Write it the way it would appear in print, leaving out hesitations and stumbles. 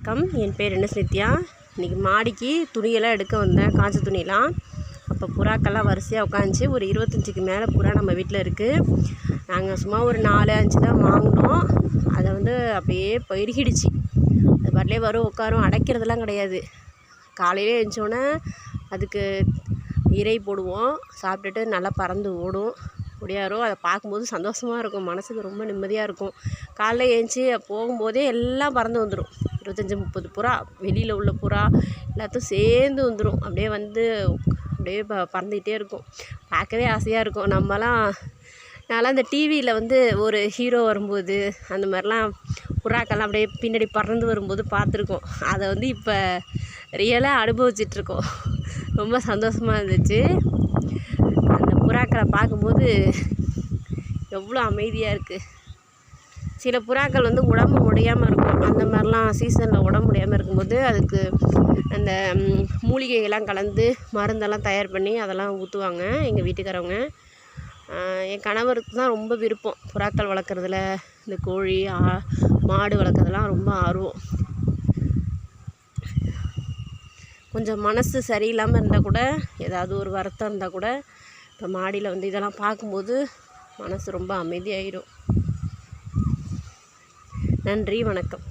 வணக்கம். என் பேர் நித்யா. இன்றைக்கி மாடிக்கு துணியெல்லாம் எடுக்க வந்தேன், காஞ்ச துணியெல்லாம். அப்போ புறாக்கெல்லாம் வரிசையாக உட்காந்துச்சு. ஒரு 25க்கு மேலே புறா நம்ம வீட்டில் இருக்குது. நாங்கள் சும்மா ஒரு 4-5 தான் வாங்கினோம். அதை அப்படியே பெருகிடுச்சு. அது பாட்டிலே வரும், உட்காரும், அடைக்கிறதுலாம் கிடையாது. காலையிலே எழுந்தோடனே அதுக்கு இறை போடுவோம், சாப்பிட்டுட்டு நல்லா பறந்து ஓடியாரும். அதை பார்க்கும்போது சந்தோஷமாக இருக்கும், மனதுக்கு ரொம்ப நிம்மதியாக இருக்கும். காலைல ஏஞ்சி போகும்போதே எல்லாம் பறந்து வந்துடும். 25-30 புறா, வெளியில் உள்ள புறா எல்லாத்தையும் சேர்ந்து வந்துடும். அப்படியே பறந்துக்கிட்டே இருக்கும். பார்க்கவே ஆசையாக இருக்கும். நான்லாம் இந்த டிவியில் ஒரு ஹீரோ வரும்போது அந்த மாதிரிலாம் புறாக்கெல்லாம் அப்படியே பின்னாடி பறந்து வரும்போது பார்த்துருக்கோம். அதை இப்போ ரியலாக அனுபவிச்சிட்ருக்கோம். ரொம்ப சந்தோஷமாக இருந்துச்சு. அந்த புறாக்களை பார்க்கும்போது எவ்வளோ அமைதியாக இருக்குது. சில புறாக்கள் உடம்பு முடியாமல் இருக்கும். அந்த மாதிரிலாம் சீசனில் உடம்பு முடியாமல் இருக்கும்போது அதுக்கு அந்த மூலிகைகள்லாம் கலந்து மருந்தெல்லாம் தயார் பண்ணி அதெல்லாம் ஊற்றுவாங்க எங்கள் வீட்டுக்காரவங்க. என் கணவருக்கு தான் ரொம்ப விருப்பம் புறாக்கள் வளர்க்குறதுல. இந்த கோழி மாடு வளர்க்குறதுலாம் ரொம்ப ஆர்வம். கொஞ்சம் மனசு சரியில்லாமல் இருந்தால் கூட, ஏதாவது ஒரு வருத்தம் இருந்தால் கூட, இப்போ மாடியில் இதெல்லாம் பார்க்கும்போது மனசு ரொம்ப அமைதியாயிடும். நன்றி, வணக்கம்.